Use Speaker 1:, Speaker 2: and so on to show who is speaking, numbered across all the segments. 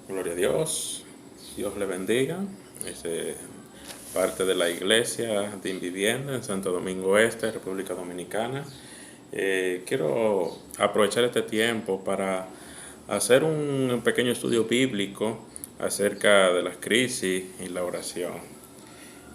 Speaker 1: Gloria a Dios, Dios le bendiga. Es parte de la iglesia de Invivienda en Santo Domingo Este, República Dominicana. Quiero aprovechar este tiempo para hacer un pequeño estudio bíblico acerca de las crisis y la oración.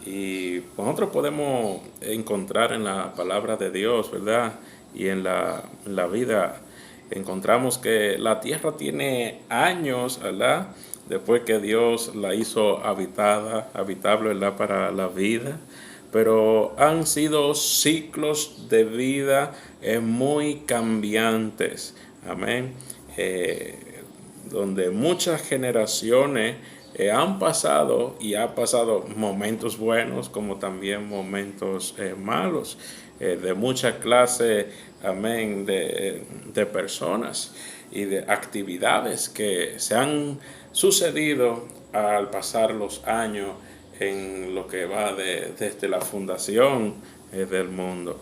Speaker 1: Y nosotros podemos encontrar en la palabra de Dios, ¿verdad? Y en la vida encontramos que la tierra tiene años, ¿verdad? Después que Dios la hizo habitable, ¿verdad? Para la vida. Pero han sido ciclos de vida muy cambiantes. Amén. Donde muchas generaciones han pasado y ha pasado momentos buenos como también momentos malos, de mucha clase, amén, de personas y de actividades que se han sucedido al pasar los años en lo que va desde la fundación del mundo.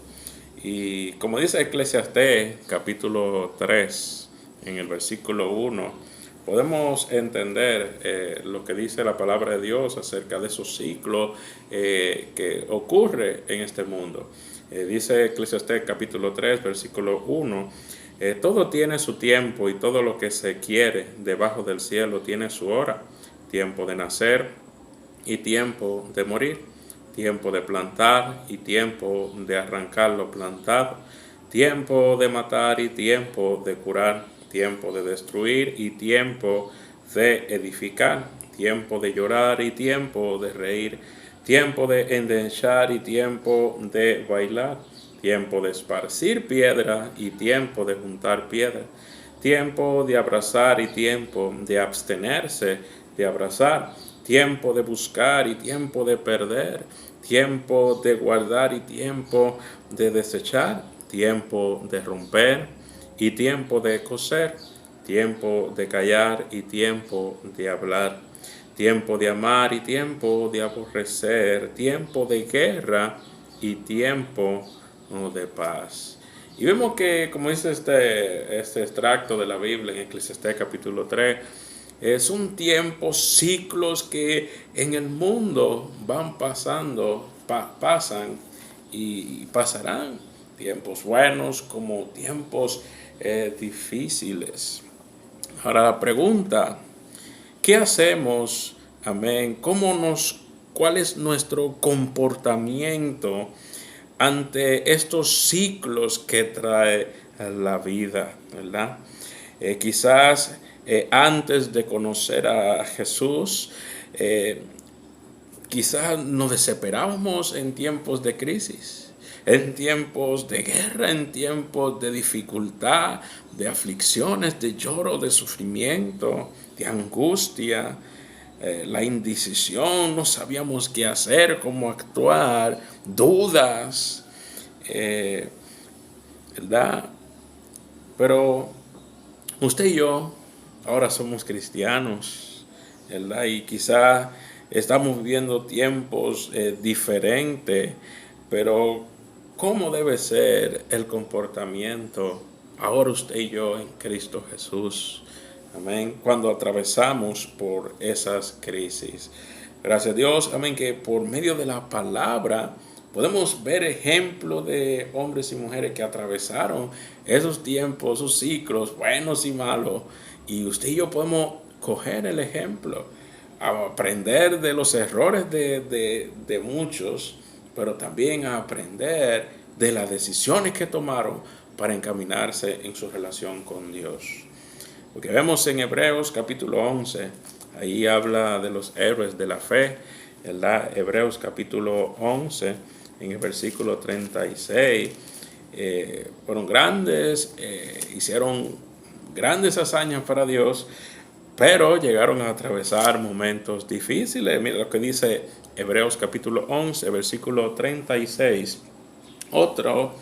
Speaker 1: Y como dice Eclesiastés capítulo 3 en el versículo 1, podemos entender lo que dice la palabra de Dios acerca de esos ciclos que ocurre en este mundo. Dice Eclesiastés capítulo 3, versículo 1, todo tiene su tiempo y todo lo que se quiere debajo del cielo tiene su hora, tiempo de nacer y tiempo de morir, tiempo de plantar y tiempo de arrancar lo plantado, tiempo de matar y tiempo de curar, tiempo de destruir y tiempo de edificar, tiempo de llorar y tiempo de reír, tiempo de endechar y tiempo de bailar, tiempo de esparcir piedra y tiempo de juntar piedra, tiempo de abrazar y tiempo de abstenerse de abrazar, tiempo de buscar y tiempo de perder, tiempo de guardar y tiempo de desechar, tiempo de romper y tiempo de coser, tiempo de callar y tiempo de hablar, tiempo de amar y tiempo de aborrecer, tiempo de guerra y tiempo de paz. Y vemos que, como dice este extracto de la Biblia en Eclesiastés capítulo 3, son tiempos, ciclos que en el mundo van pasando, pasan y pasarán. Tiempos buenos como tiempos difíciles. Ahora la pregunta, ¿qué hacemos? Amén. ¿Cuál es nuestro comportamiento ante estos ciclos que trae la vida, ¿verdad? Quizás antes de conocer a Jesús, quizás nos desesperábamos en tiempos de crisis, en tiempos de guerra, en tiempos de dificultad, de aflicciones, de lloro, de sufrimiento, de angustia, la indecisión, no sabíamos qué hacer, cómo actuar, dudas, ¿verdad? Pero usted y yo ahora somos cristianos, ¿verdad? Y quizá estamos viviendo tiempos diferentes, pero ¿cómo debe ser el comportamiento ahora usted y yo en Cristo Jesús? Amén. Cuando atravesamos por esas crisis. Gracias a Dios, amén, que por medio de la palabra podemos ver ejemplos de hombres y mujeres que atravesaron esos tiempos, esos ciclos, buenos y malos. Y usted y yo podemos coger el ejemplo, aprender de los errores de muchos, pero también a aprender de las decisiones que tomaron para encaminarse en su relación con Dios. Porque vemos en Hebreos capítulo 11, ahí habla de los héroes de la fe, ¿verdad? Hebreos capítulo 11, en el versículo 36, fueron grandes, hicieron grandes hazañas para Dios, pero llegaron a atravesar momentos difíciles. Mira lo que dice Hebreos capítulo 11, versículo 36. Otros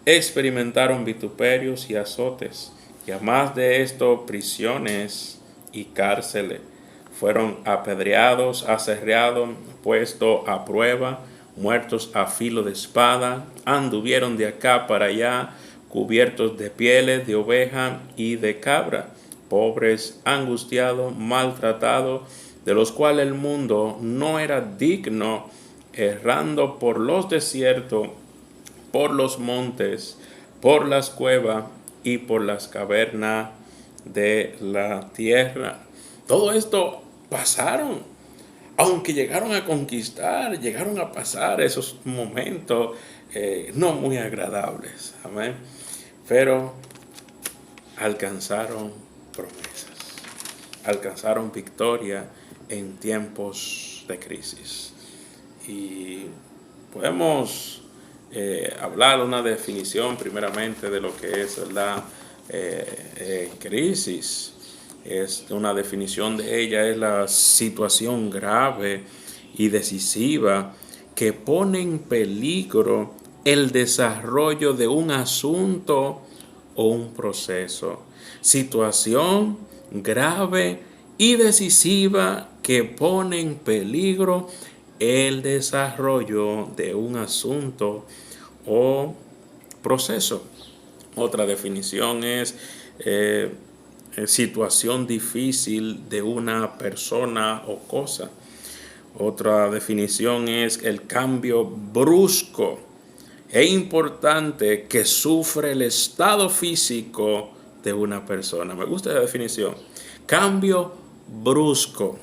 Speaker 1: experimentaron vituperios y azotes, y además de esto, prisiones y cárceles. Fueron apedreados, aserreados, puestos a prueba, muertos a filo de espada, anduvieron de acá para allá, cubiertos de pieles de oveja y de cabra, pobres, angustiados, maltratados, de los cuales el mundo no era digno, errando por los desiertos, por los montes, por las cuevas y por las cavernas de la tierra. Todo esto pasaron, aunque llegaron a conquistar, llegaron a pasar esos momentos no muy agradables, amén, pero alcanzaron promesas, alcanzaron victoria en tiempos de crisis. Y podemos hablar una definición primeramente de lo que es la crisis. Una definición de ella es la situación grave y decisiva que pone en peligro el desarrollo de un asunto o un proceso. Situación grave y decisiva que pone en peligro el desarrollo de un asunto o proceso. Otra definición es situación difícil de una persona o cosa. Otra definición es el cambio brusco e importante que sufre el estado físico de una persona. Me gusta la definición. Cambio brusco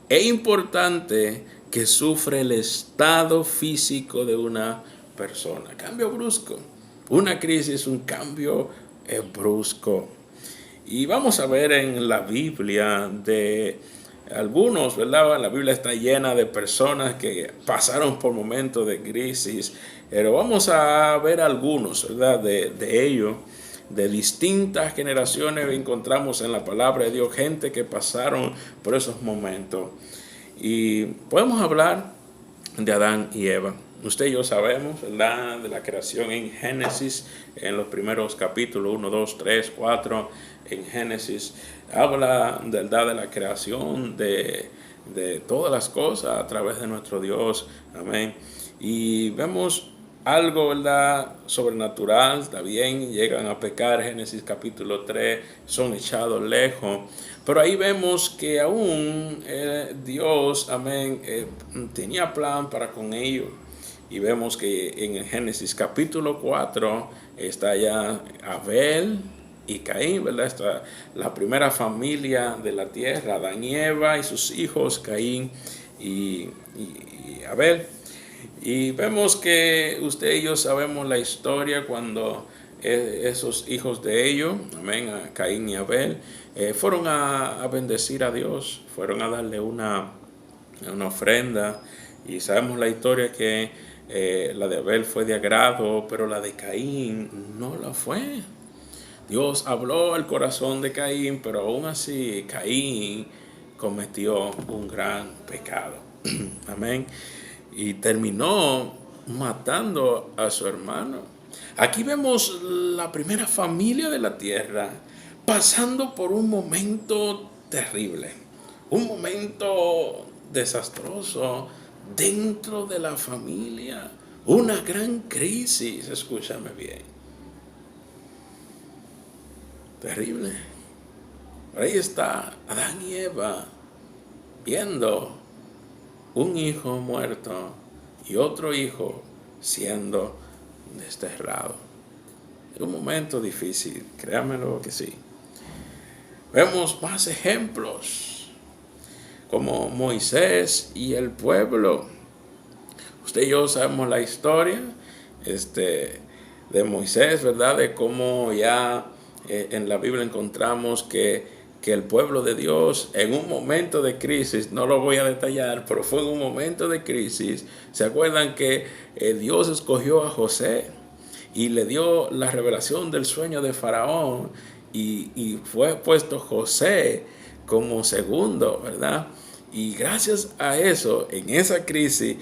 Speaker 1: e importante que sufre el estado físico de una persona. Cambio brusco. Una crisis es un cambio brusco. Y vamos a ver en la Biblia de algunos, ¿verdad? La Biblia está llena de personas que pasaron por momentos de crisis, pero vamos a ver algunos, ¿verdad? De ellos, de distintas generaciones encontramos en la palabra de Dios gente que pasaron por esos momentos. Y podemos hablar de Adán y Eva. Usted y yo sabemos, ¿verdad?, de la creación en Génesis, en los primeros capítulos 1, 2, 3, 4, en Génesis, habla, ¿verdad?, de la creación de todas las cosas a través de nuestro Dios. Amén. Y vemos algo, ¿verdad?, sobrenatural. También llegan a pecar, Génesis capítulo 3, son echados lejos. Pero ahí vemos que aún Dios, amén, tenía plan para con ellos. Y vemos que en el Génesis capítulo 4 está ya Abel y Caín, ¿verdad? Está la primera familia de la tierra, Adán y Eva y sus hijos, Caín y Abel. Y vemos que usted y yo sabemos la historia cuando esos hijos de ellos, amén, a Caín y Abel, fueron a bendecir a Dios, fueron a darle una ofrenda. Y sabemos la historia que la de Abel fue de agrado, pero la de Caín no lo fue. Dios habló al corazón de Caín, pero aún así Caín cometió un gran pecado. Amén. Y terminó matando a su hermano. Aquí vemos la primera familia de la tierra pasando por un momento terrible, un momento desastroso dentro de la familia, una gran crisis, escúchame bien, terrible. Por ahí está Adán y Eva viendo un hijo muerto y otro hijo siendo desterrado. Es un momento difícil, créanmelo que sí. Vemos más ejemplos, como Moisés y el pueblo. Usted y yo sabemos la historia de Moisés, ¿verdad? De cómo ya en la Biblia encontramos que el pueblo de Dios en un momento de crisis, no lo voy a detallar, pero fue en un momento de crisis. ¿Se acuerdan que Dios escogió a José y le dio la revelación del sueño de Faraón y fue puesto José como segundo, ¿verdad? Y gracias a eso, en esa crisis,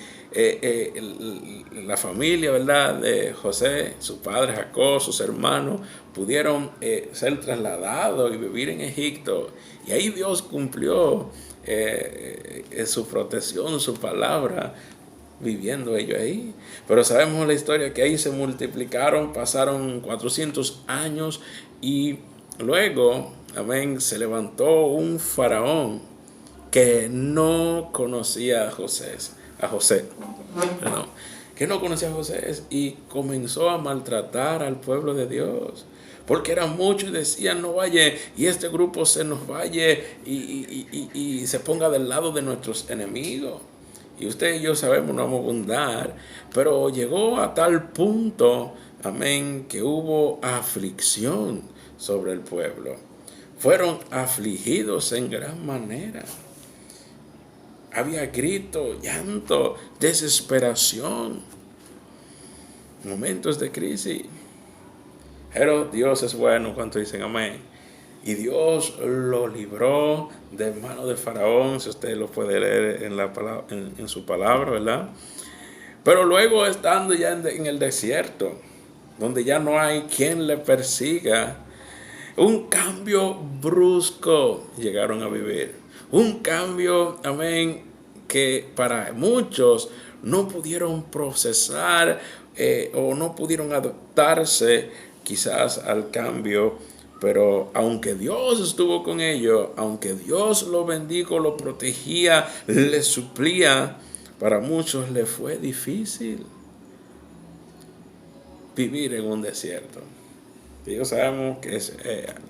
Speaker 1: la familia, ¿verdad?, de José, su padre Jacob, sus hermanos, pudieron ser trasladados y vivir en Egipto. Y ahí Dios cumplió su protección, su palabra, viviendo ellos ahí. Pero sabemos la historia que ahí se multiplicaron, pasaron 400 años y luego, amén, se levantó un faraón que no conocía a José, perdón, que no conocía a José y comenzó a maltratar al pueblo de Dios. Porque eran muchos y decían, no vaya, y este grupo se nos vaya y se ponga del lado de nuestros enemigos. Y usted y yo sabemos, no vamos a abundar, pero llegó a tal punto, amén, que hubo aflicción sobre el pueblo. Fueron afligidos en gran manera. Había grito, llanto, desesperación, momentos de crisis. Pero Dios es bueno, cuando dicen amén. Y Dios lo libró de mano de Faraón, si usted lo puede leer en su palabra, ¿verdad? Pero luego, estando ya en el desierto, donde ya no hay quien le persiga, un cambio brusco llegaron a vivir. Un cambio, amén, que para muchos no pudieron procesar o no pudieron adaptarse quizás al cambio. Pero aunque Dios estuvo con ellos, aunque Dios lo bendijo, lo protegía, le suplía, para muchos le fue difícil vivir en un desierto. Y sabemos que es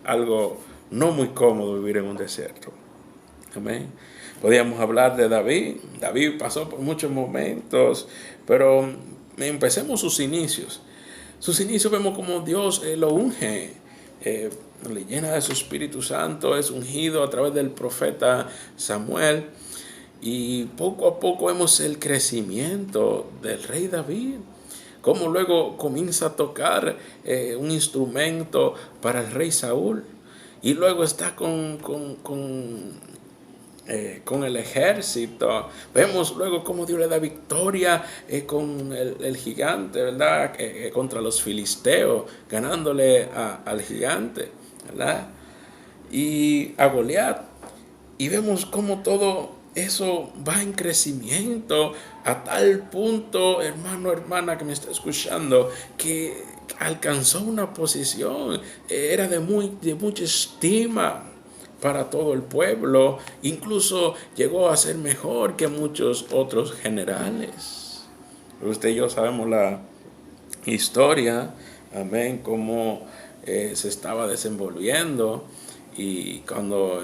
Speaker 1: algo no muy cómodo vivir en un desierto. Amén. Podríamos hablar de David. David pasó por muchos momentos, pero empecemos sus inicios. Sus inicios vemos como Dios lo unge, le llena de su Espíritu Santo, es ungido a través del profeta Samuel. Y poco a poco vemos el crecimiento del rey David. Cómo luego comienza a tocar un instrumento para el rey Saúl. Y luego está con el ejército. Vemos luego cómo Dios le da victoria con el gigante, ¿verdad? Contra los filisteos, ganándole al gigante, ¿verdad? Y a Goliat. Y vemos cómo todo eso va en crecimiento a tal punto, hermano, hermana que me está escuchando, que alcanzó una posición, era de mucha estima para todo el pueblo, incluso llegó a ser mejor que muchos otros generales. Usted y yo sabemos la historia, amén, cómo se estaba desenvolviendo. Y cuando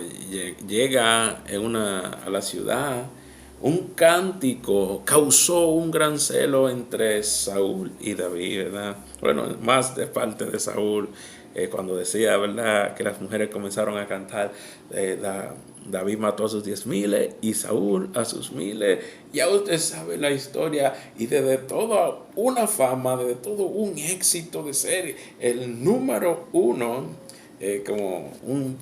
Speaker 1: llega a la ciudad, un cántico causó un gran celo entre Saúl y David, ¿verdad? Bueno, más de parte de Saúl, cuando decía, ¿verdad?, que las mujeres comenzaron a cantar, David mató a sus 10,000 y Saúl a sus 1,000. Ya usted sabe la historia, y desde toda una fama, desde todo un éxito de ser el número uno, como un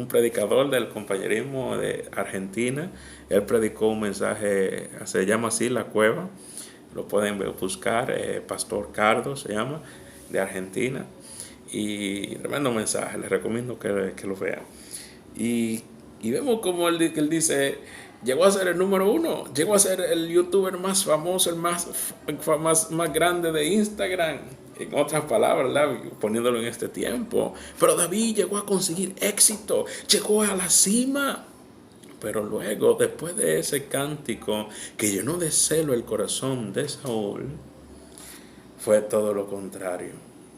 Speaker 1: predicador del compañerismo de Argentina. Él predicó un mensaje, se llama así, La Cueva, lo pueden buscar, Pastor Cardo se llama, de Argentina, y tremendo mensaje, les recomiendo que lo vean. Y vemos como él dice, llegó a ser el número uno, llegó a ser el youtuber más famoso, el más grande de Instagram. En otras palabras, ¿verdad?, poniéndolo en este tiempo. Pero David llegó a conseguir éxito, llegó a la cima. Pero luego, después de ese cántico que llenó de celo el corazón de Saúl, fue todo lo contrario.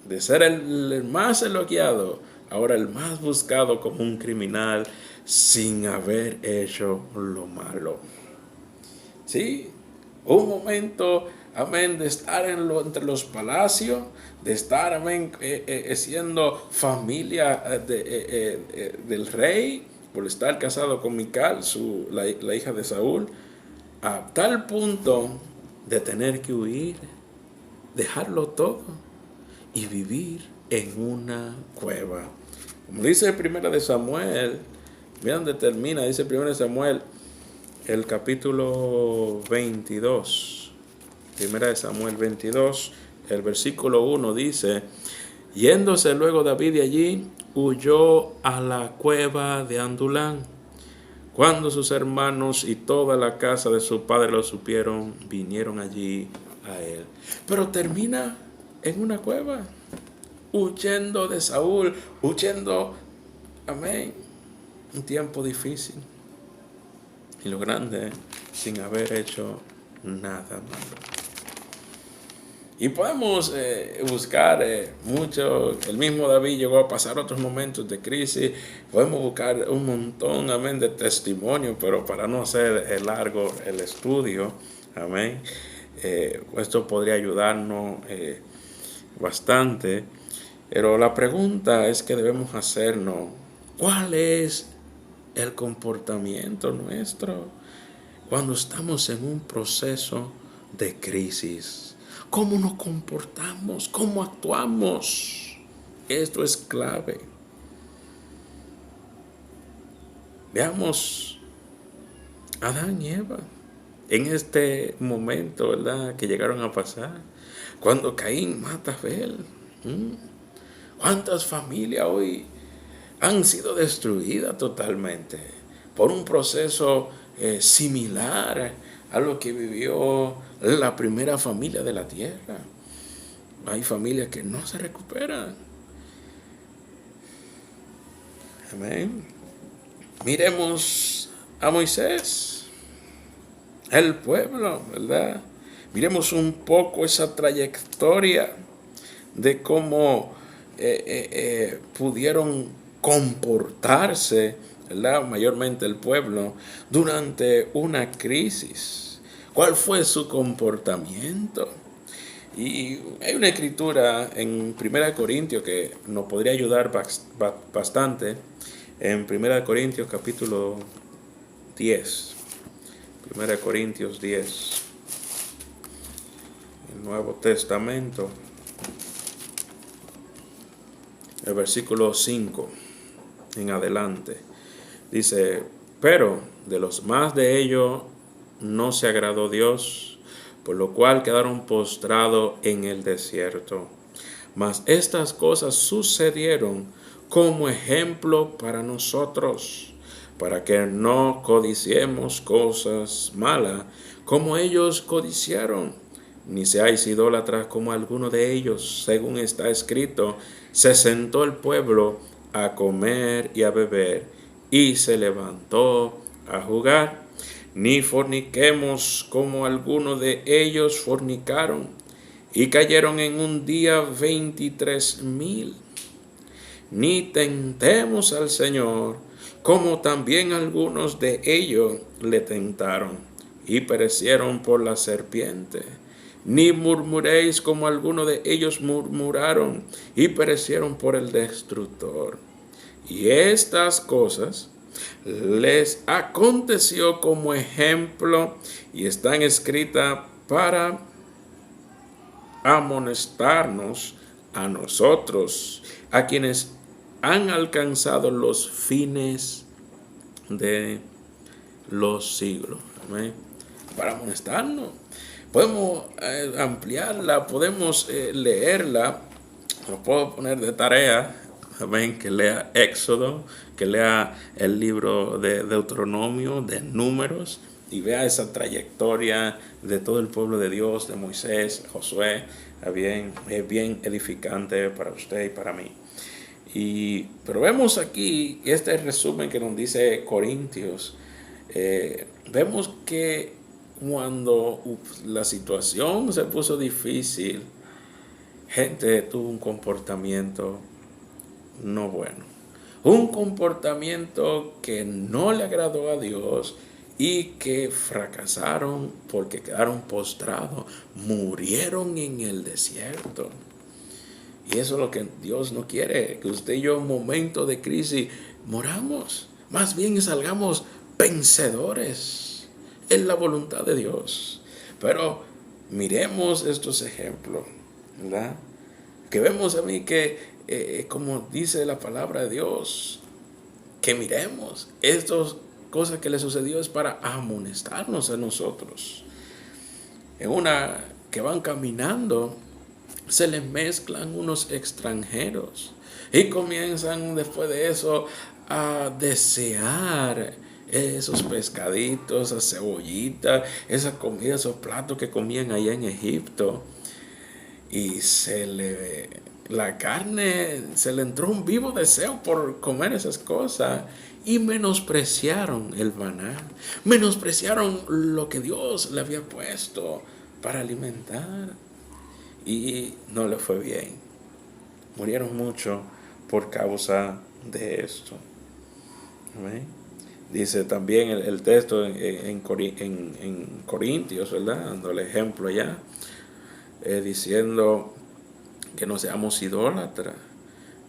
Speaker 1: De ser el más elogiado, ahora el más buscado como un criminal sin haber hecho lo malo. Sí, un momento, amén, de estar entre los palacios, de estar, amén, siendo familia del rey, por estar casado con Mical, la hija de Saúl, a tal punto de tener que huir, dejarlo todo y vivir en una cueva. Como dice el 1 de Samuel, mira dónde termina, dice 1 de Samuel, el capítulo 22, 1 de Samuel 22, el versículo 1 dice: yéndose luego David de allí, huyó a la cueva de Adullam. Cuando sus hermanos y toda la casa de su padre lo supieron, vinieron allí a él. Pero termina en una cueva, huyendo de Saúl, huyendo amén, un tiempo difícil. Y lo grande, sin haber hecho nada malo. Y podemos buscar mucho. El mismo David llegó a pasar otros momentos de crisis. Podemos buscar un montón, amén, de testimonios, pero para no hacer largo el estudio, amén, esto podría ayudarnos bastante. Pero la pregunta es que debemos hacernos: ¿cuál es el comportamiento nuestro cuando estamos en un proceso de crisis? ¿Cómo nos comportamos? ¿Cómo actuamos? Esto es clave. Veamos a Adán y Eva en este momento, ¿verdad?, que llegaron a pasar. Cuando Caín mata a Abel. ¿Cuántas familias hoy han sido destruidas totalmente por un proceso similar a lo que vivió la primera familia de la tierra? Hay familias que no se recuperan. Amén. Miremos a Moisés, el pueblo, ¿verdad? Miremos un poco esa trayectoria de cómo pudieron comportarse, ¿verdad?, mayormente el pueblo, durante una crisis. ¿Cuál fue su comportamiento? Y hay una escritura en 1 Corintios que nos podría ayudar bastante. En 1 Corintios capítulo 10. 1 Corintios 10. El Nuevo Testamento. El versículo 5 en adelante. Dice: pero de los más de ellos no se agradó Dios, por lo cual quedaron postrados en el desierto. Mas estas cosas sucedieron como ejemplo para nosotros, para que no codiciemos cosas malas como ellos codiciaron, ni seáis idólatras como alguno de ellos. Según está escrito: se sentó el pueblo a comer y a beber, y se levantó a jugar. Ni forniquemos como algunos de ellos fornicaron, y cayeron en un día 23,000. Ni tentemos al Señor, como también algunos de ellos le tentaron, y perecieron por la serpiente. Ni murmuréis como algunos de ellos murmuraron, y perecieron por el destructor. Y estas cosas les aconteció como ejemplo, y están escritas para amonestarnos a nosotros, a quienes han alcanzado los fines de los siglos. ¿Amén? Para amonestarnos. Podemos ampliarla, podemos leerla. Lo puedo poner de tarea. Amén. Que lea Éxodo, que lea el libro de Deuteronomio, de Números, y vea esa trayectoria de todo el pueblo de Dios, de Moisés, Josué. Es bien edificante para usted y para mí. Pero vemos aquí este resumen que nos dice Corintios. Vemos que cuando la situación se puso difícil, gente tuvo un comportamiento no bueno. Un comportamiento que no le agradó a Dios y que fracasaron porque quedaron postrados, murieron en el desierto. Y eso es lo que Dios no quiere, que usted y yo en un momento de crisis moramos. Más bien salgamos vencedores. Es la voluntad de Dios. Pero miremos estos ejemplos, ¿verdad? Que vemos a mí que, como dice la palabra de Dios, que miremos estas cosas que le sucedió es para amonestarnos a nosotros. En una que van caminando, se les mezclan unos extranjeros y comienzan después de eso a desear esos pescaditos, esas cebollitas, esa comida, esos platos que comían allá en Egipto, y se le la carne se le entró un vivo deseo por comer esas cosas y menospreciaron el maná, menospreciaron lo que Dios le había puesto para alimentar y no le fue bien. Murieron mucho por causa de esto. ¿Amén? Dice también el texto en Corintios, ¿verdad? Dando el ejemplo allá, diciendo que no seamos idólatras.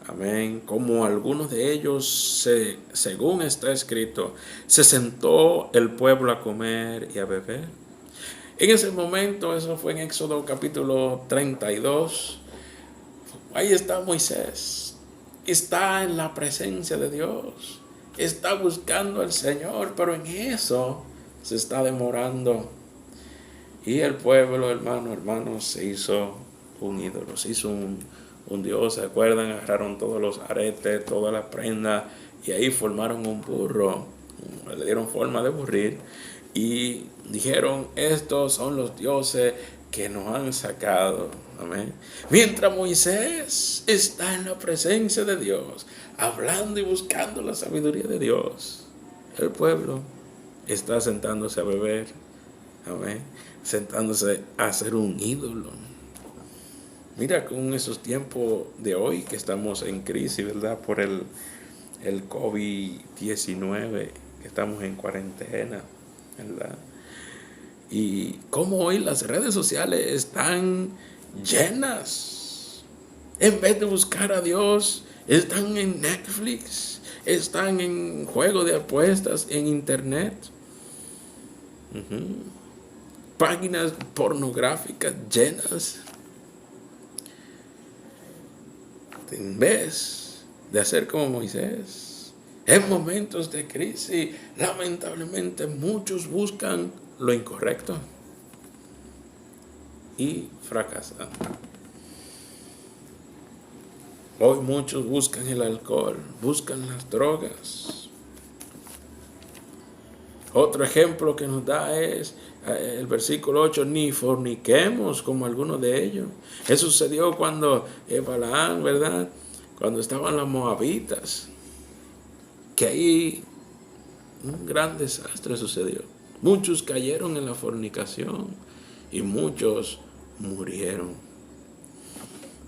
Speaker 1: Amén. Como algunos de ellos, según está escrito, se sentó el pueblo a comer y a beber. En ese momento, eso fue en Éxodo capítulo 32. Ahí está Moisés. Está en la presencia de Dios. Está buscando al Señor, pero en eso se está demorando. Y el pueblo, hermanos, se hizo un ídolo, se hizo un Dios. ¿Se acuerdan? Agarraron todos los aretes, todas las prendas y ahí formaron un burro. Le dieron forma de burrir y dijeron: estos son los dioses que nos han sacado. Amén. Mientras Moisés está en la presencia de Dios, hablando y buscando la sabiduría de Dios, el pueblo está sentándose a beber. Amén. Sentándose a hacer un ídolo. Mira, con esos tiempos de hoy que estamos en crisis, ¿verdad? Por el COVID-19, que estamos en cuarentena, ¿verdad? Y cómo hoy las redes sociales están llenas. En vez de buscar a Dios, están en Netflix, están en juegos de apuestas en internet. Páginas pornográficas llenas. En vez de hacer como Moisés, en momentos de crisis, lamentablemente muchos buscan lo incorrecto y fracasan. Hoy muchos buscan el alcohol, buscan las drogas. Otro ejemplo que nos da es el versículo 8, ni forniquemos como algunos de ellos. Eso sucedió cuando Balaam, ¿verdad? Cuando estaban las moabitas, que ahí un gran desastre sucedió. Muchos cayeron en la fornicación y muchos murieron.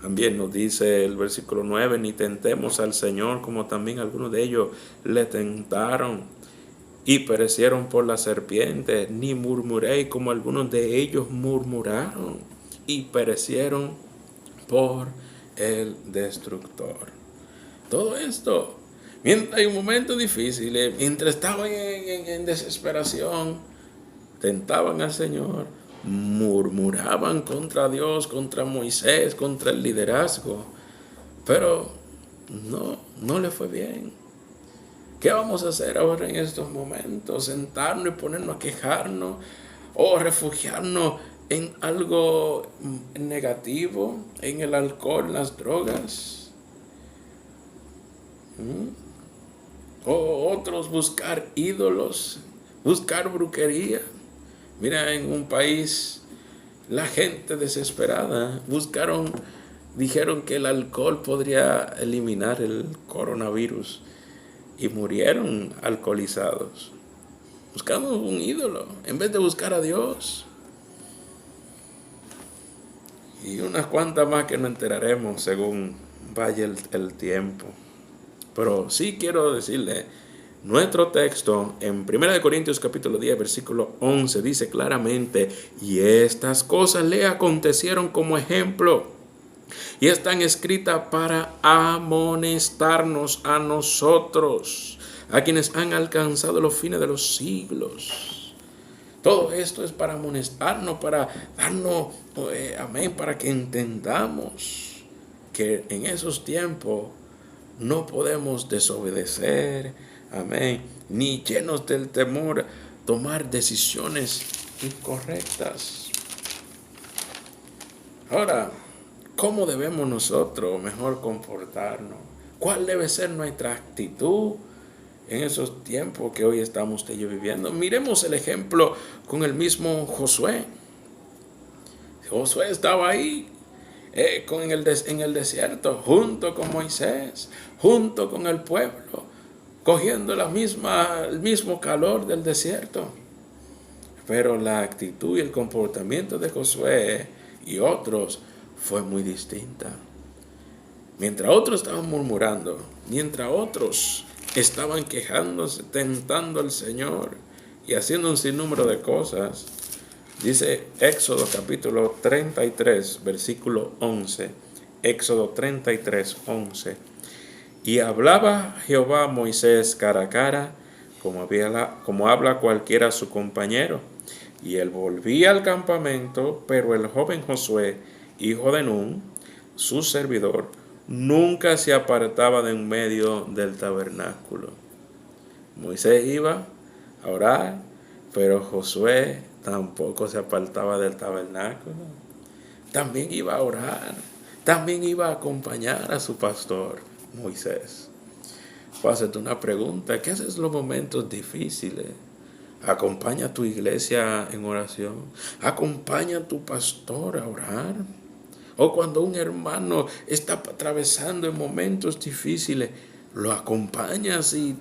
Speaker 1: También nos dice el versículo 9, ni tentemos al Señor como también algunos de ellos le tentaron y perecieron por la serpiente, ni murmuréis como algunos de ellos murmuraron y perecieron por el destructor. Todo esto, mientras hay un momento difícil, mientras estaban en desesperación, tentaban al Señor, murmuraban contra Dios, contra Moisés, contra el liderazgo, pero no le fue bien. ¿Qué vamos a hacer ahora en estos momentos? ¿Sentarnos y ponernos a quejarnos o refugiarnos en algo negativo, en el alcohol, en las drogas? O otros buscar ídolos, buscar brujería. Mira, en un país la gente desesperada dijeron que el alcohol podría eliminar el coronavirus. Y murieron alcoholizados. Buscamos un ídolo en vez de buscar a Dios. Y unas cuantas más que nos enteraremos según vaya el tiempo. Pero sí quiero decirle, nuestro texto en 1 Corintios capítulo 10, versículo 11 dice claramente: y estas cosas le acontecieron como ejemplo, y están escritas para amonestarnos a nosotros, a quienes han alcanzado los fines de los siglos. Todo esto es para amonestarnos, para darnos, amén, para que entendamos que en esos tiempos no podemos desobedecer, amén, ni llenos del temor tomar decisiones incorrectas. Ahora, ¿cómo debemos nosotros mejor comportarnos? ¿Cuál debe ser nuestra actitud en esos tiempos que hoy estamos viviendo? Miremos el ejemplo con el mismo Josué. Josué estaba ahí en el desierto, junto con Moisés, junto con el pueblo, cogiendo el mismo calor del desierto. Pero la actitud y el comportamiento de Josué y otros fue muy distinta. Mientras otros estaban murmurando, mientras otros estaban quejándose, tentando al Señor y haciendo un sinnúmero de cosas, dice Éxodo capítulo 33, versículo 11. Éxodo 33, 11. Y hablaba Jehová a Moisés cara a cara, como habla cualquiera a su compañero. Y él volvía al campamento, pero el joven Josué, hijo de Nun, su servidor, nunca se apartaba de en medio del tabernáculo. Moisés iba a orar, pero Josué tampoco se apartaba del tabernáculo. También iba a orar, también iba a acompañar a su pastor, Moisés. Voy a hacerte una pregunta: ¿qué haces en los momentos difíciles? Acompaña a tu iglesia en oración. Acompaña a tu pastor a orar. O cuando un hermano está atravesando en momentos difíciles, lo acompañas y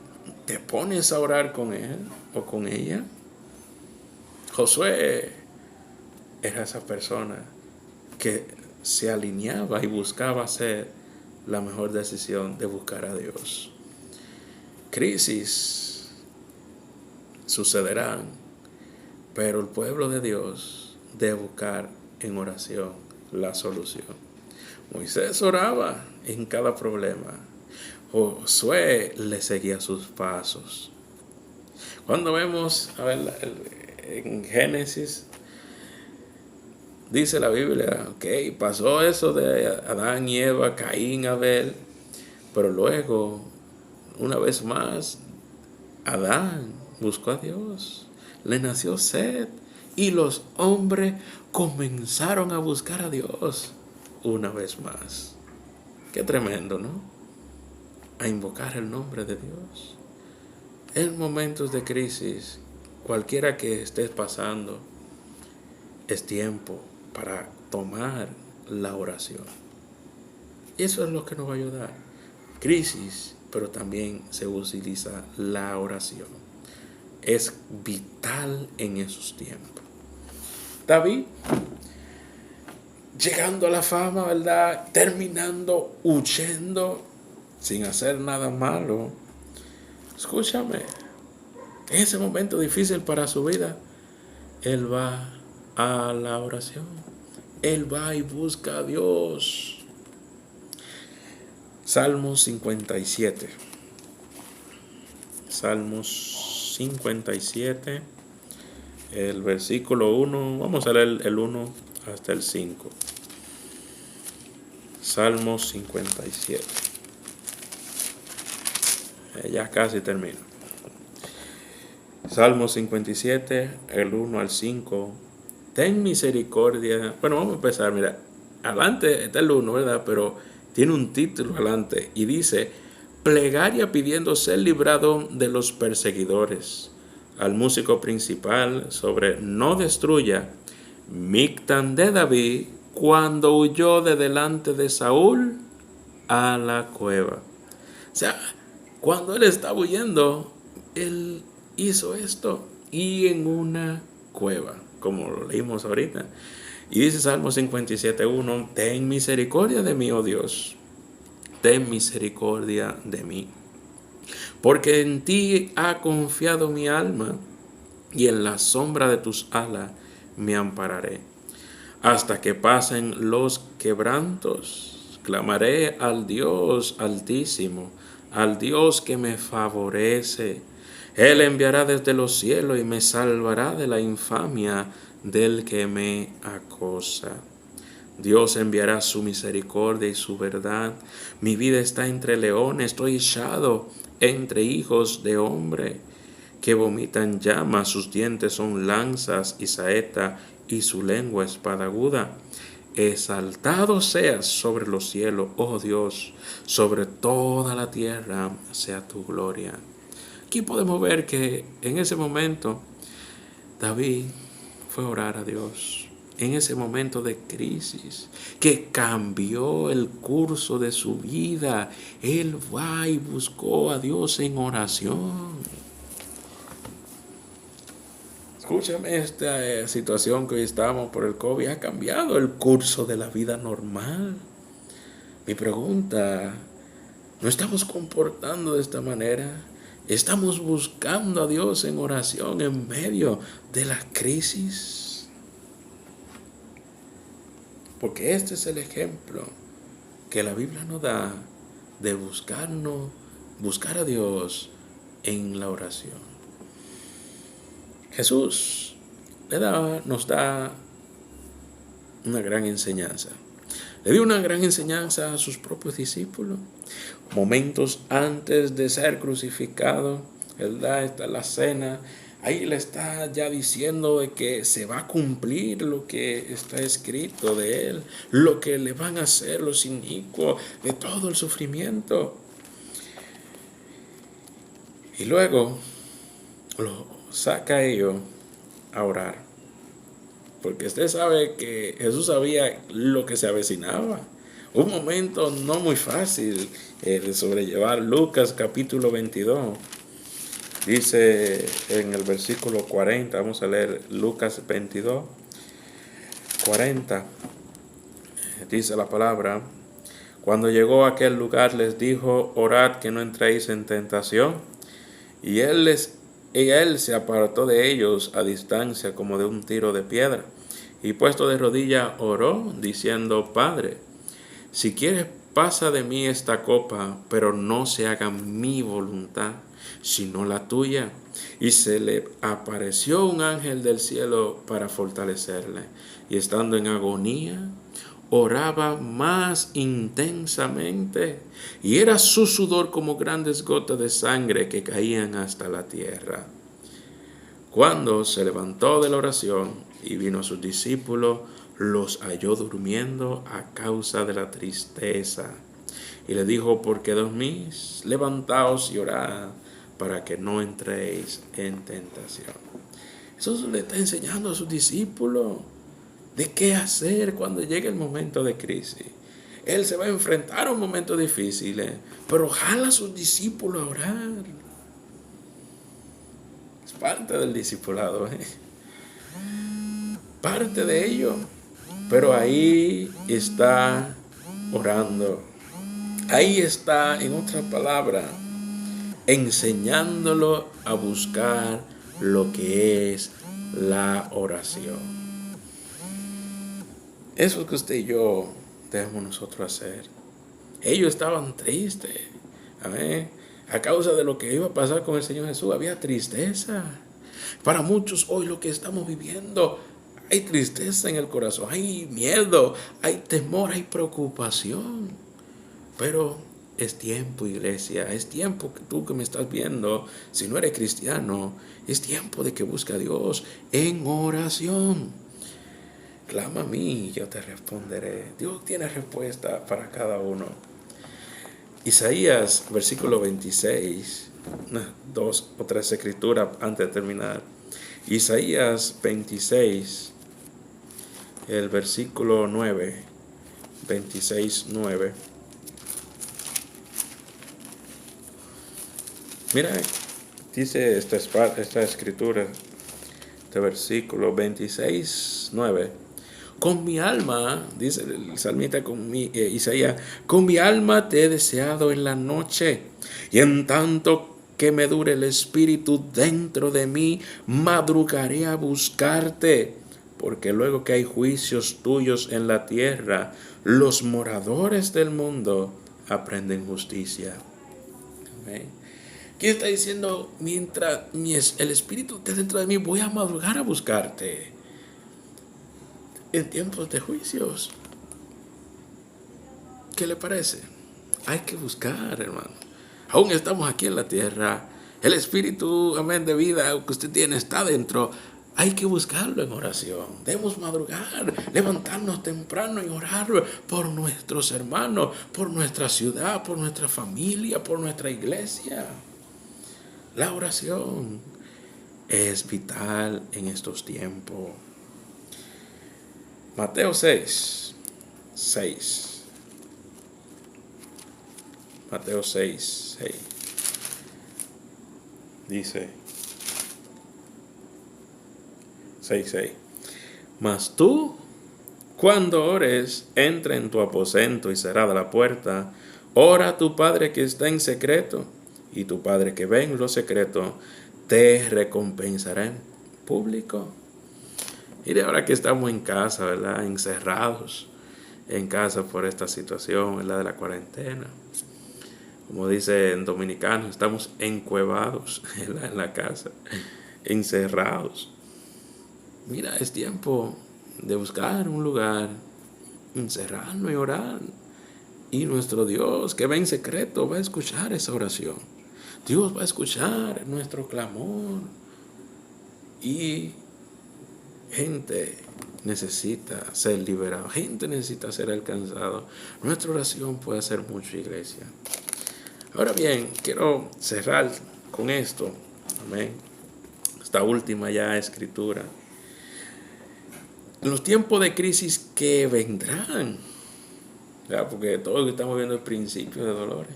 Speaker 1: te pones a orar con él o con ella. Josué era esa persona que se alineaba y buscaba hacer la mejor decisión de buscar a Dios. Crisis sucederán, pero el pueblo de Dios debe buscar en oración la solución. Moisés oraba en cada problema. Josué le seguía sus pasos. Cuando vemos, en Génesis, dice la Biblia, pasó eso de Adán y Eva, Caín, Abel, pero luego, una vez más, Adán buscó a Dios, le nació sed y los hombres comenzaron a buscar a Dios una vez más. Qué tremendo, ¿no? A invocar el nombre de Dios. En momentos de crisis, cualquiera que estés pasando, es tiempo para tomar la oración. Y eso es lo que nos va a ayudar. Crisis, pero también se utiliza la oración. Es vital en esos tiempos. David, llegando a la fama, ¿verdad? Terminando huyendo sin hacer nada malo. Escúchame, en ese momento difícil para su vida, él va a la oración. Él va y busca a Dios. Salmos 57. Salmos 57, el versículo 1. Vamos a leer el 1 hasta el 5. Salmos 57. Ya casi termino. Salmos 57, el 1 al 5. Ten misericordia. Bueno, vamos a empezar. Mira, adelante está el 1, ¿verdad? Pero tiene un título adelante y dice: plegaria pidiendo ser librado de los perseguidores. Al músico principal sobre no destruya. Mictán de David cuando huyó de delante de Saúl a la cueva. O sea, cuando él estaba huyendo, él hizo esto y en una cueva, como lo leímos ahorita. Y dice Salmo 57:1: ten misericordia de mí, oh Dios, ten misericordia de mí, porque en ti ha confiado mi alma, y en la sombra de tus alas me ampararé. Hasta que pasen los quebrantos, clamaré al Dios Altísimo, al Dios que me favorece. Él enviará desde los cielos y me salvará de la infamia del que me acosa. Dios enviará su misericordia y su verdad. Mi vida está entre leones, estoy echado entre hijos de hombre, que vomitan llamas, sus dientes son lanzas y saeta, y su lengua espada aguda. Exaltado seas sobre los cielos, oh Dios, sobre toda la tierra sea tu gloria. Aquí podemos ver que en ese momento David fue a orar a Dios. en ese momento de crisis, que cambió el curso de su vida. Él va y buscó a Dios en oración. Escúchame, esta situación que hoy estamos por el COVID ha cambiado el curso de la vida normal. Mi pregunta, ¿no estamos comportando de esta manera? ¿Estamos buscando a Dios en oración en medio de la crisis? Porque este es el ejemplo que la Biblia nos da de buscar a Dios en la oración. Jesús nos da una gran enseñanza. Le dio una gran enseñanza a sus propios discípulos. Momentos antes de ser crucificado, Él da la cena. Ahí le está ya diciendo de que se va a cumplir lo que está escrito de Él, lo que le van a hacer los inicuos, de todo el sufrimiento. Y luego lo saca a ellos a orar. Porque usted sabe que Jesús sabía lo que se avecinaba. Un momento no muy fácil de sobrellevar. Lucas capítulo 22. Dice en el versículo 40, vamos a leer Lucas 22, 40. Dice la palabra: cuando llegó a aquel lugar les dijo, orad que no entréis en tentación. Y él se apartó de ellos a distancia como de un tiro de piedra. Y puesto de rodillas oró, diciendo, Padre, si quieres pasa de mí esta copa, pero no se haga mi voluntad, sino la tuya. Y se le apareció un ángel del cielo para fortalecerle. Y estando en agonía, oraba más intensamente, y era su sudor como grandes gotas de sangre que caían hasta la tierra. Cuando se levantó de la oración y vino a sus discípulos, los halló durmiendo a causa de la tristeza. Y le dijo, ¿por qué dormís? Levantaos y orad para que no entréis en tentación. Jesús le está enseñando a sus discípulos de qué hacer cuando llegue el momento de crisis. Él se va a enfrentar a un momento difícil, pero jala a sus discípulos a orar. Es parte del discipulado, parte de ello. Pero ahí está orando. Ahí está, en otra palabra, enseñándolo a buscar lo que es la oración. Eso que usted y yo debemos nosotros hacer. Ellos estaban tristes. Amén. A causa de lo que iba a pasar con el Señor Jesús, había tristeza. Para muchos hoy lo que estamos viviendo, hay tristeza en el corazón, hay miedo, hay temor, hay preocupación. Pero es tiempo, iglesia, es tiempo que tú que me estás viendo, si no eres cristiano, es tiempo de que busque a Dios en oración. Clama a mí y yo te responderé. Dios tiene respuesta para cada uno. Isaías, versículo 26, 2 o 3 escrituras antes de terminar. Isaías 26, el versículo 9, 26, 9. Mira, dice esta escritura, este versículo 26, 9. Con mi alma, dice el salmista Isaías, con mi alma te he deseado en la noche, y en tanto que me dure el espíritu dentro de mí, madrugaré a buscarte, porque luego que hay juicios tuyos en la tierra, los moradores del mundo aprenden justicia. Amén. ¿Qué está diciendo? Mientras el espíritu esté dentro de mí, voy a madrugar a buscarte. En tiempos de juicios. ¿Qué le parece? Hay que buscar, hermano. Aún estamos aquí en la tierra. El espíritu, amén, de vida que usted tiene está dentro. Hay que buscarlo en oración. Debemos madrugar, levantarnos temprano y orar por nuestros hermanos, por nuestra ciudad, por nuestra familia, por nuestra iglesia. La oración es vital en estos tiempos. Mateo 6. Mateo 6. Dice 6. Mas tú, cuando ores, entra en tu aposento y cerrada la puerta, ora a tu Padre que está en secreto, y tu Padre que ve en lo secreto te recompensará en público. Mire, ahora que estamos en casa, ¿verdad? Encerrados en casa por esta situación, ¿verdad? De la cuarentena. Como dice en dominicano, estamos encuevados en la casa, encerrados. Mira, es tiempo de buscar un lugar, encerrarnos y orar. Y nuestro Dios, que va en secreto, va a escuchar esa oración. Dios va a escuchar nuestro clamor. Y gente necesita ser liberada, gente necesita ser alcanzada. Nuestra oración puede hacer mucho, iglesia. Ahora bien, quiero cerrar con esto. Amén. Esta última ya escritura. En los tiempos de crisis que vendrán, ¿verdad? Porque todo lo que estamos viendo es principio de dolores.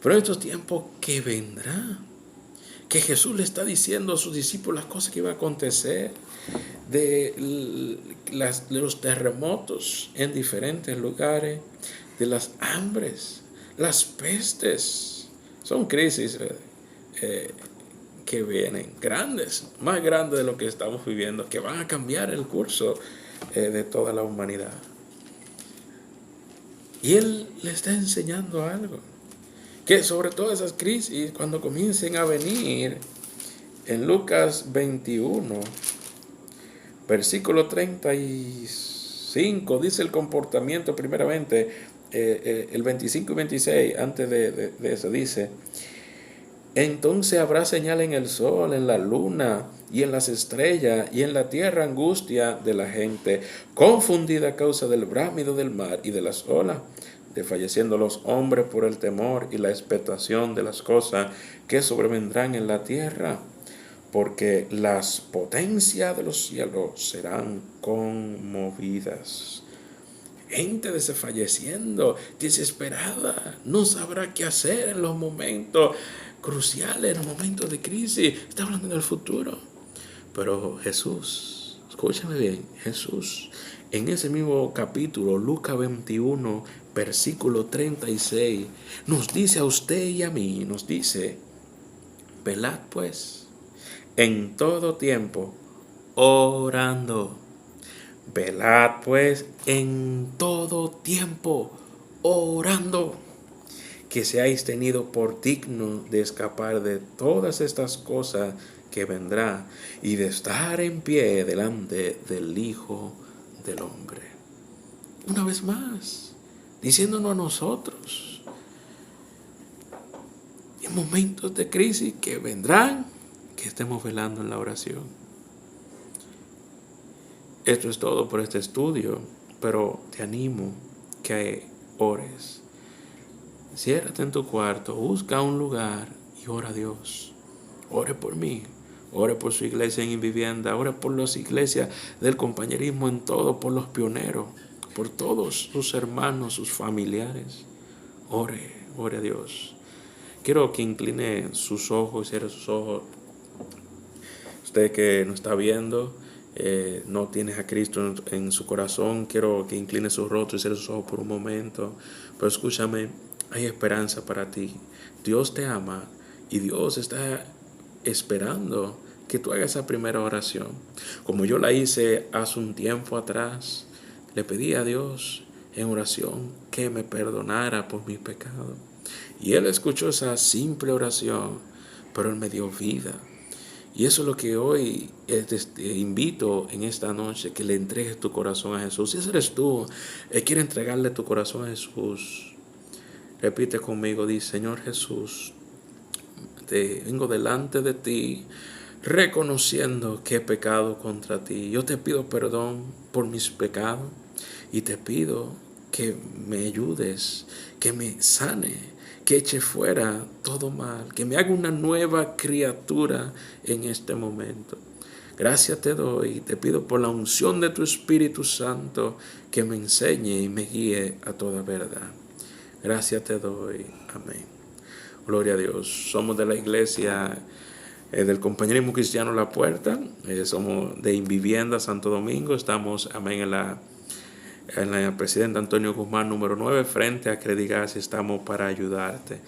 Speaker 1: Pero en estos tiempos que vendrán, que Jesús le está diciendo a sus discípulos las cosas que iban a acontecer, de los terremotos en diferentes lugares, de las hambres, las pestes. Son crisis que vienen, grandes, más grandes de lo que estamos viviendo, que van a cambiar el curso de toda la humanidad. Y Él le está enseñando algo, que sobre todas esas crisis, cuando comiencen a venir, en Lucas 21, versículo 35, dice el comportamiento primeramente, el 25 y 26, antes de eso, dice: entonces habrá señal en el sol, en la luna y en las estrellas, y en la tierra angustia de la gente, confundida a causa del bramido del mar y de las olas, desfalleciendo los hombres por el temor y la expectación de las cosas que sobrevendrán en la tierra, porque las potencias de los cielos serán conmovidas. Gente desfalleciendo, desesperada, no sabrá qué hacer en los momentos cruciales, en los momentos de crisis. Está hablando del futuro. Pero Jesús, escúchame bien, Jesús, en ese mismo capítulo, Lucas 21, versículo 36, nos dice a usted y a mí, nos dice: velad pues en todo tiempo, orando. Velad pues en todo tiempo, orando, que seáis tenidos por digno de escapar de todas estas cosas que vendrá y de estar en pie delante del Hijo del Hombre. Una vez más, diciéndonos a nosotros, en momentos de crisis que vendrán, que estemos velando en la oración. Esto es todo por este estudio, pero te animo que ores. Ciérrate en tu cuarto, busca un lugar y ora a Dios. Ore por mí, ore por su iglesia en Invivienda, ore por las iglesias del compañerismo en todo, por los pioneros, por todos sus hermanos, sus familiares. Ore a Dios. Quiero que incline sus ojos, cierre sus ojos. Usted que nos está viendo, no tienes a Cristo en su corazón, quiero que incline su rostro y cierre sus ojos por un momento. Pero escúchame, hay esperanza para ti. Dios te ama y Dios está esperando que tú hagas esa primera oración. Como yo la hice hace un tiempo atrás, le pedí a Dios en oración que me perdonara por mis pecados. Y Él escuchó esa simple oración, pero Él me dio vida. Y eso es lo que hoy te invito en esta noche, que le entregues tu corazón a Jesús. Si ese eres tú, quiere entregarle tu corazón a Jesús, repite conmigo, dice: Señor Jesús, te vengo delante de ti, reconociendo que he pecado contra ti. Yo te pido perdón por mis pecados y te pido que me ayudes, que me sane, que eche fuera todo mal, que me haga una nueva criatura en este momento. Gracias te doy, te pido por la unción de tu Espíritu Santo que me enseñe y me guíe a toda verdad. Gracias te doy. Amén. Gloria a Dios. Somos de la iglesia del Compañerismo Cristiano La Puerta. Somos de Invivienda Santo Domingo. Estamos, amén, en la Presidente Antonio Guzmán número 9, frente a Credigas. Estamos para ayudarte.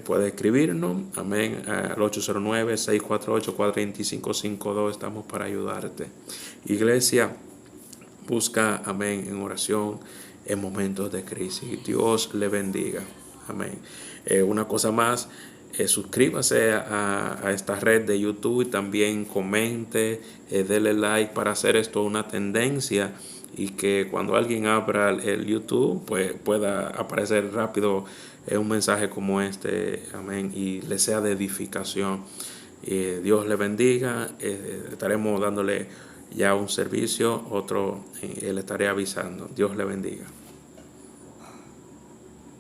Speaker 1: Puede escribirnos, amén, al 809-648-42552. Estamos para ayudarte. Iglesia, busca, amén, en oración en momentos de crisis. Dios le bendiga. Amén. Una cosa más, suscríbase a esta red de YouTube y también comente, dele like para hacer esto una tendencia y que cuando alguien abra el YouTube pues pueda aparecer rápido un mensaje como este, amén, y le sea de edificación. Dios le bendiga. Estaremos dándole ya un servicio, otro le estaré avisando. Dios le bendiga.